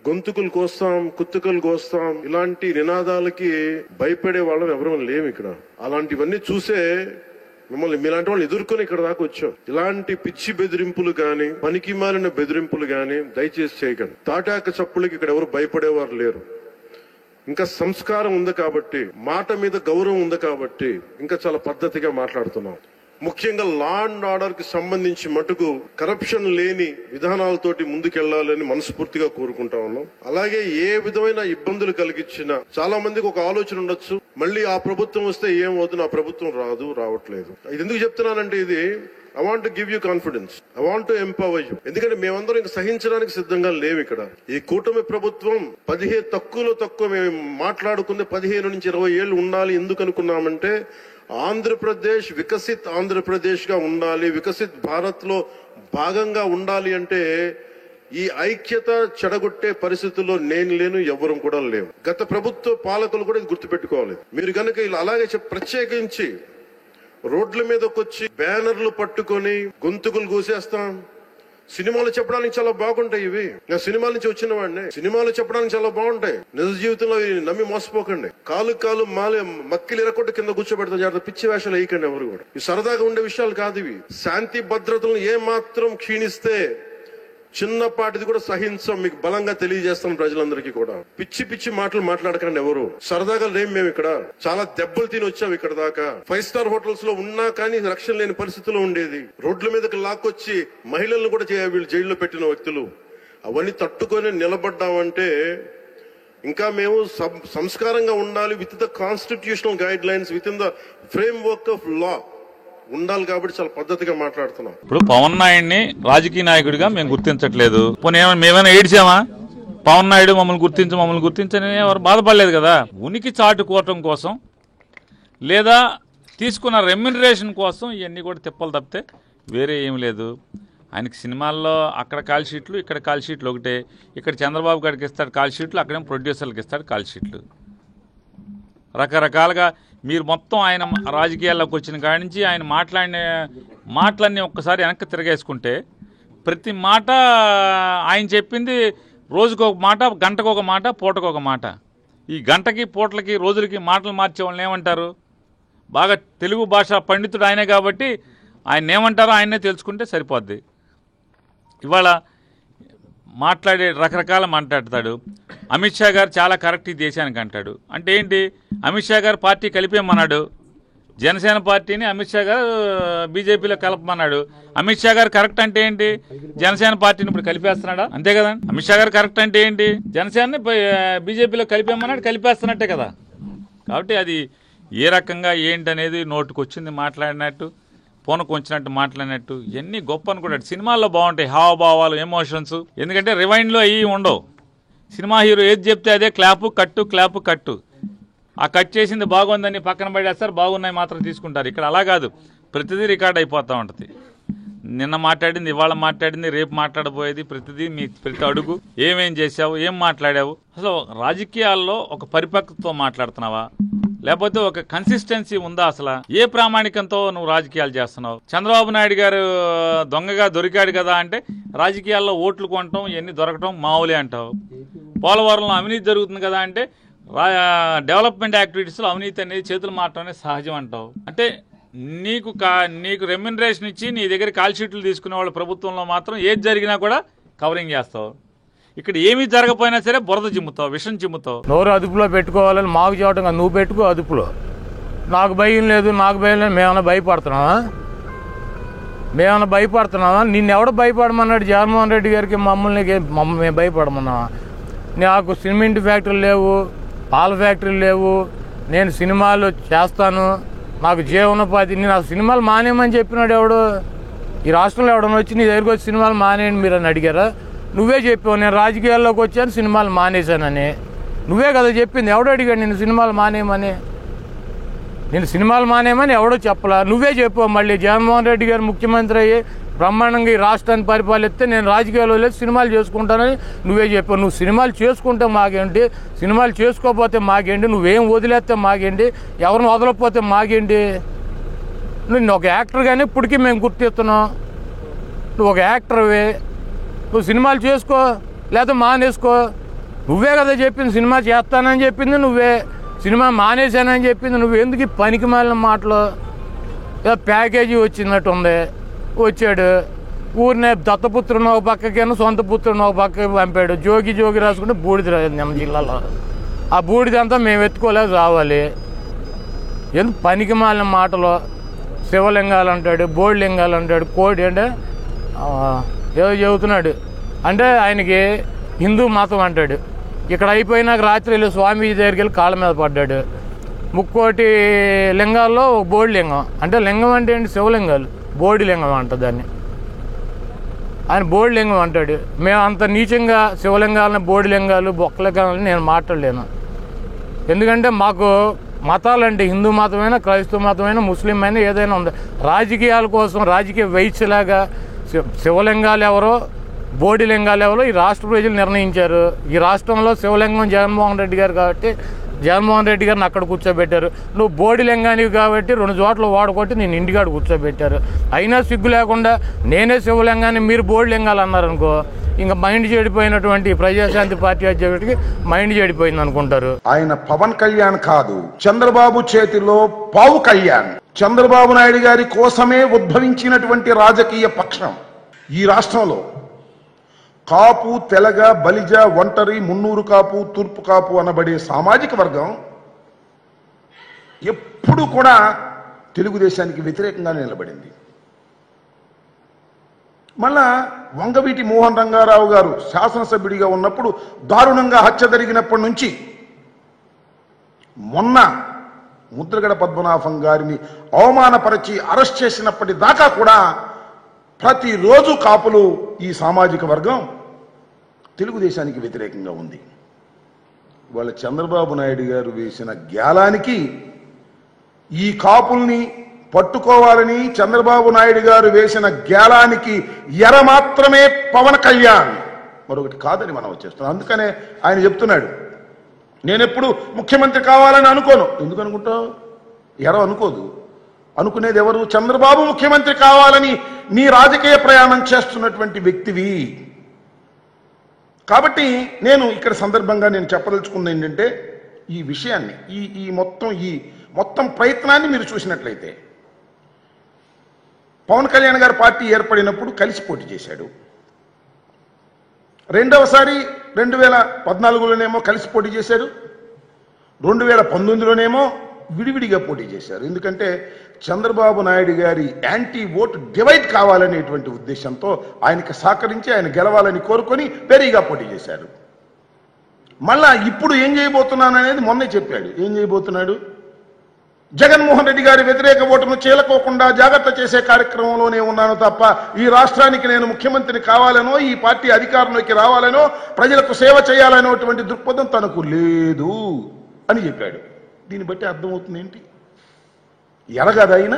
గొంతుకులు కోస్తాం, కుత్తుకలు కోస్తాం, ఇలాంటి నినాదాలకి భయపడే వాళ్ళం ఎవరూ లేము ఇక్కడ. అలాంటివన్నీ చూసే మిమ్మల్ని మీలాంటి వాళ్ళు ఎదుర్కొని ఇక్కడ దాకా వచ్చాం. ఇలాంటి పిచ్చి బెదిరింపులు గాని, పనికి మాలిన బెదిరింపులు గాని దయచేసి చేయకండి. తాటాక చప్పులకి ఇక్కడ ఎవరు భయపడేవారు లేరు. ఇంకా సంస్కారం ఉంది కాబట్టి, మాట మీద గౌరవం ఉంది కాబట్టి ఇంకా చాలా పద్ధతిగా మాట్లాడుతున్నాం. ముఖ్యంగా లా అండ్ ఆర్డర్ కి సంబంధించి మటుకు కరప్షన్ లేని విధానాలతోటి ముందుకెళ్లాలని మనస్ఫూర్తిగా కోరుకుంటా ఉన్నాం. అలాగే ఏ విధమైన ఇబ్బందులు కలిగించినా చాలా మందికి ఒక ఆలోచన ఉండొచ్చు, మళ్ళీ ఆ ప్రభుత్వం వస్తే ఏమవుతుంది, ఆ ప్రభుత్వం రావట్లేదు. ఇది ఎందుకు చెప్తున్నానంటే, ఇది I want to give you confidence. I want to empower you. ఎందుకంటే మేమందరం ఇంకా సహించడానికి సిద్ధంగా లేవు. ఇక్కడ ఈ కూటమి ప్రభుత్వం 15 తక్కువ మేము మాట్లాడుకుంది 15 నుంచి 20 ఏళ్ళు ఉండాలి. ఎందుకు అనుకున్నామంటే, ఆంధ్రప్రదేశ్ వికసిత్ ఆంధ్రప్రదేశ్ గా ఉండాలి, వికసిత్ భారత్ లో భాగంగా ఉండాలి అంటే ఈ ఐక్యత చెడగొట్టే పరిస్థితుల్లో నేను లేను, ఎవరు కూడా లేవు. గత ప్రభుత్వ పాలకులు కూడా ఇది గుర్తుపెట్టుకోవాలి. మీరు కనుక ఇలా అలాగే ప్రత్యేకించి రోడ్ల మీదకి వచ్చి బ్యానర్లు పట్టుకొని గొంతుకులు కూసేస్తాం, సినిమాలు చెప్పడానికి చాలా బాగుంటాయి. ఇవి నా సినిమాల నుంచి వచ్చిన వాడిని, సినిమాలు చెప్పడానికి చాలా బాగుంటాయి. నిజ జీవితంలో నమ్మి మోసపోకండి. కాలు మక్కిలు ఎరకొట్టు కింద కూర్చోబెడతాం. జాగ్రత్త, పిచ్చి వేషాలు వేయకండి ఎవరు కూడా. ఇవి సరదాగా ఉండే విషయాలు కాదు. ఇవి శాంతి భద్రతలను ఏమాత్రం క్షీణిస్తే చిన్నపాటిది కూడా సహించం. మీకు బలంగా తెలియజేస్తాం ప్రజలందరికీ కూడా. పిచ్చి మాటలు మాట్లాడకండి ఎవరు. సరదాగా లేం మేము ఇక్కడ. చాలా దెబ్బలు తిని వచ్చాం ఇక్కడ దాకా. 5 స్టార్ హోటల్స్ లో ఉన్నా కానీ రక్షణ లేని పరిస్థితిలో ఉండేది. రోడ్ల మీదకి లాక్కొచ్చి మహిళలను కూడా వీళ్ళు జైల్లో పెట్టిన వ్యక్తులు. అవన్నీ తట్టుకొని నిలబడ్డామంటే ఇంకా మేము సంస్కారంగా ఉండాలి. With the constitutional guide lines, with in the frame work of law ఉండాలి. కాబట్టి చాలా పద్ధతిగా మాట్లాడుతున్నాం. ఇప్పుడు పవన్ నాయుడిని రాజకీయ నాయకుడిగా మేము గుర్తించట్లేదు. మేమైనా ఏడ్చామా? పవన్ నాయుడు మమ్మల్ని గుర్తించని ఎవరు బాధపడలేదు కదా. ఉనికి చాటుకోవటం కోసం లేదా తీసుకున్న రెమ్యునరేషన్ కోసం ఇవన్నీ కూడా తిప్పలు తప్పితే వేరే ఏం లేదు. ఆయనకి సినిమాల్లో అక్కడ కాల్ షీట్లు, ఇక్కడ కాల్ షీట్లు ఒకటే. ఇక్కడ చంద్రబాబు గారికి ఇస్తాడు కాల్ షీట్లు, అక్కడేమో ప్రొడ్యూసర్లకు ఇస్తాడు కాల్ షీట్లు. రకరకాలుగా మీరు మొత్తం ఆయన రాజకీయాల్లోకి వచ్చిన కాడి నుంచి ఆయన మాట్లాడిన మాటలన్నీ ఒక్కసారి వెనక్కి తిరగేసుకుంటే ప్రతి మాట ఆయన చెప్పింది రోజుకు ఒక మాట, గంటకు ఒక మాట, పూటకు ఒక మాట. ఈ గంటకి పూటలకి రోజులకి మాటలు మార్చే వాళ్ళని ఏమంటారు? బాగా తెలుగు భాష పండితుడు ఆయనే కాబట్టి ఆయన ఏమంటారో ఆయనే తెలుసుకుంటే సరిపోద్ది. ఇవాళ మాట్లాడే రకరకాల మాట్లాడతాడు. అమిత్ షా గారు చాలా కరెక్ట్ ఈ దేశానికి అంటాడు. అంటే ఏంటి? అమిత్ షా గారు పార్టీ కలిపేమన్నాడు. జనసేన పార్టీని అమిత్ షా గారు బీజేపీలో కలపమన్నాడు. అమిత్ షా గారు కరెక్ట్ అంటే ఏంటి? జనసేన పార్టీని ఇప్పుడు కలిపేస్తున్నాడా? అంతే కదా. అమిత్ షా గారు కరెక్ట్ అంటే ఏంటి? జనసేనని బీజేపీలో కలిపేమన్నాడు, కలిపేస్తున్నట్టే కదా. కాబట్టి అది ఏ రకంగా ఏంటనేది నోటుకు వచ్చింది మాట్లాడినట్టు, పూనకు వచ్చినట్టు మాట్లాడినట్టు ఇవన్నీ గొప్ప అనుకుంటాడు. సినిమాల్లో బాగుంటాయి హావభావాలు, ఎమోషన్స్. ఎందుకంటే రివైండ్లో అవి ఉండవు. సినిమా హీరో ఏది చెప్తే అదే క్లాపు కట్టు. ఆ కట్ చేసింది బాగుందని పక్కన పడేస్తారు, బాగున్నాయి మాత్రం తీసుకుంటారు. ఇక్కడ అలా కాదు, ప్రతిదీ రికార్డ్ అయిపోతూ ఉంటుంది. నిన్న మాట్లాడింది, ఇవాళ మాట్లాడింది, రేపు మాట్లాడబోయేది, ప్రతిదీ మీ ప్రతి అడుగు ఏమేం చేసావు, ఏం మాట్లాడావు. అసలు రాజకీయాల్లో ఒక పరిపక్వతతో మాట్లాడుతున్నావా, లేకపోతే ఒక కన్సిస్టెన్సీ ఉందా? అసలు ఏ ప్రామాణికంతో నువ్వు రాజకీయాలు చేస్తున్నావు? చంద్రబాబు నాయుడు గారు దొంగగా దొరికాడు కదా అంటే రాజకీయాల్లో ఓట్లు కొనటం, ఇవన్నీ దొరకటం మామూలే అంటావు. పోలవరంలో అవినీతి జరుగుతుంది కదా అంటే డెవలప్మెంట్ యాక్టివిటీస్లో అవినీతి అనేది చేతులు మారటం అనేది సహజం అంటావు. అంటే నీకు రెమ్యునరేషన్ ఇచ్చి నీ దగ్గర కాల్ షీట్లు తీసుకునే వాళ్ళ ప్రభుత్వంలో మాత్రం ఏది జరిగినా కూడా కవరింగ్ చేస్తావు. ఇక్కడ ఏమీ జరగపోయినా సరే బురద చిమ్ముతావు, విషం చిమ్ముతావు. నోరు అదుపులో పెట్టుకోవాలని మాకు చెప్పడం కదా, నువ్వు పెట్టుకో అదుపులో. నాకు భయం లేదు. మేమన్నా భయపడుతున్నావా? నిన్నెవడ భయపడమన్నాడు? జగన్మోహన్ రెడ్డి గారికి మేము భయపడమన్నావా? నాకు సిమెంట్ ఫ్యాక్టరీలు లేవు, పాల ఫ్యాక్టరీలు లేవు, నేను సినిమాలు చేస్తాను, నాకు జీవనోపాధి. నాకు సినిమాలు మానేయమని చెప్పినాడు ఎవడు? ఈ రాష్ట్రంలో ఎవడన్నా వచ్చి నీ దగ్గరికి వచ్చి సినిమాలు మానేయండి మీరు అని అడిగారా? నువ్వే చెప్పావు నేను రాజకీయాల్లోకి వచ్చాను సినిమాలు మానేశానని. నువ్వే కదా చెప్పింది. ఎవడో అడిగాడు నేను సినిమాలు మానేయమని? నేను సినిమాలు మానేయమని ఎవడో చెప్పలా, నువ్వే చెప్పావు. మళ్ళీ జగన్మోహన్ రెడ్డి గారు ముఖ్యమంత్రి అయ్యి బ్రహ్మాండంగా ఈ రాష్ట్రాన్ని పరిపాలిస్తే నేను రాజకీయాల్లో లేదు సినిమాలు చేసుకుంటానని నువ్వే చెప్పావు. నువ్వు సినిమాలు చేసుకుంటే మాకేంటి, సినిమాలు చేసుకోకపోతే మాకేంటి, నువ్వేం వదిలేస్తే మాకేంటి, ఎవరిని వదలకపోతే మాకేంటి? నువ్వు ఒక యాక్టర్గానే ఇప్పటికీ మేము గుర్తిస్తున్నాం. నువ్వు ఒక యాక్టర్వే, నువ్వు సినిమాలు చేసుకో లేదా మానేసుకో. నువ్వే కదా చెప్పింది, సినిమా చేస్తానని చెప్పింది నువ్వే, సినిమా మానేశానని చెప్పింది నువ్వు. ఎందుకు పనికి మాలిన మాటలు? ఏదో ప్యాకేజీ వచ్చినట్టు ఉంది, వచ్చాడు ఊరినే దత్తపుత్రుని ఒక పక్కకేను సొంత పుత్రుని ఒక పక్కకి పంపాడు. జోగి రాసుకుంటే బూడిద నిన్న జిల్లాలో. ఆ బూడిదంతా మేము ఎత్తుకోలేక రావాలి. ఎందుకు పనికి మాలిన మాటలు? శివలింగాలు అంటాడు, బోడి లింగాలు అంటాడు, కోడి అంటే ఏదో చెబుతున్నాడు. అంటే ఆయనకి హిందూ మతం అంటాడు. ఇక్కడ అయిపోయినాక రాత్రి వెళ్ళి స్వామీజీ దగ్గరికి వెళ్ళి కాళ్ళ మీద పడ్డాడు. 30 లింగాల్లో ఒక బోడి లింగం. అంటే లింగం అంటే ఏంటి? శివలింగాలు, బోడి లింగం అంట దాన్ని. ఆయన బోడి లింగం అంటాడు. మేము అంత నీచంగా శివలింగాలని, బోడి లింగాలు, బొక్కలింగాలని నేను మాట్లాడలేను. ఎందుకంటే మాకు మతాలంటే హిందూ మతమైనా, క్రైస్తవ మతమైనా, ముస్లిం అయినా ఏదైనా ఉంది. రాజకీయాల కోసం రాజకీయ వైశ్యలాగా శివలింగాలు ఎవరో, బోడి లింగాలు ఎవరో ఈ రాష్ట్ర ప్రజలు నిర్ణయించారు. ఈ రాష్ట్రంలో శివలింగం జగన్మోహన్ రెడ్డి గారు కాబట్టి జగన్మోహన్ రెడ్డి గారిని అక్కడ కూర్చోబెట్టారు. నువ్వు బోడి లింగానివి కాబట్టి 2 చోట్ల వాడుకొట్టి నేను ఇంటికాడ కూర్చోబెట్టారు. అయినా సిగ్గు లేకుండా నేనే శివలింగాన్ని మీరు బోడి లింగాలు అన్నారనుకో, ఇంకా మైండ్ చెడిపోయినటువంటి ప్రజాశాంతి పార్టీ అధ్యక్షుడికి మైండ్ చెడిపోయింది అనుకుంటారు. ఆయన పవన్ కళ్యాణ్ కాదు, చంద్రబాబు చేతిలో పావు కళ్యాణ్. చంద్రబాబు నాయుడు గారి కోసమే ఉద్భవించినటువంటి రాజకీయ పక్షం ఈ రాష్ట్రంలో. కాపు, తెలగ, బలిజ, ఒంటరి, మున్నూరు కాపు, తూర్పు కాపు అనబడే సామాజిక వర్గం ఎప్పుడు కూడా తెలుగుదేశానికి వ్యతిరేకంగా నిలబడింది. మళ్ళా వంగవీటి మోహన్ రంగారావు గారు శాసనసభ్యుడిగా ఉన్నప్పుడు దారుణంగా హత్య జరిగినప్పటి నుంచి మొన్న ముద్రగడ పద్మనాభం గారిని అవమానపరిచి అరెస్ట్ చేసినప్పటి దాకా కూడా ప్రతిరోజు కాపులు, ఈ సామాజిక వర్గం తెలుగుదేశానికి వ్యతిరేకంగా ఉంది. వాళ్ళ చంద్రబాబు నాయుడు గారు వేసిన గ్యాలానికి, ఈ కాపుల్ని పట్టుకోవాలని చంద్రబాబు నాయుడు గారు వేసిన గ్యాలానికి ఎర మాత్రమే పవన్ కళ్యాణ్, మరొకటి కాదని మనం వచ్చేస్తున్నాం. అందుకనే ఆయన చెప్తున్నాడు, నేనెప్పుడు ముఖ్యమంత్రి కావాలని అనుకోను. ఎందుకు అనుకుంటావు? ఎర అనుకోదు. అనుకునేది ఎవరు? చంద్రబాబు ముఖ్యమంత్రి కావాలని నీ రాజకీయ ప్రయాణం చేస్తున్నటువంటి వ్యక్తివి. కాబట్టి నేను ఇక్కడ సందర్భంగా నేను చెప్పదలుచుకుంది ఏంటంటే, ఈ విషయాన్ని ఈ మొత్తం ప్రయత్నాన్ని మీరు చూసినట్లయితే, పవన్ కళ్యాణ్ గారి పార్టీ ఏర్పడినప్పుడు కలిసి పోటీ చేశాడు. రెండవసారి 2014లోనేమో కలిసి పోటీ చేశారు, 2019లోనేమో విడివిడిగా పోటీ చేశారు. ఎందుకంటే చంద్రబాబు నాయుడు గారి యాంటీ ఓట్ డివైడ్ కావాలనేటువంటి ఉద్దేశంతో ఆయనకి సహకరించి ఆయన గెలవాలని కోరుకొని పెరిగా పోటీ చేశారు. మళ్ళా ఇప్పుడు ఏం చేయబోతున్నాను అనేది మొన్నే చెప్పాడు. ఏం చేయబోతున్నాడు? జగన్మోహన్ రెడ్డి గారి వ్యతిరేక ఓటును చీలకోకుండా జాగ్రత్త చేసే కార్యక్రమంలోనే ఉన్నాను తప్ప ఈ రాష్ట్రానికి నేను ముఖ్యమంత్రిని కావాలనో, ఈ పార్టీ అధికారంలోకి రావాలనో, ప్రజలకు సేవ చేయాలనేటువంటి దృక్పథం తనకు లేదు అని చెప్పాడు. దీన్ని బట్టి అర్థమవుతుంది ఏంటి? ఎరగదైనా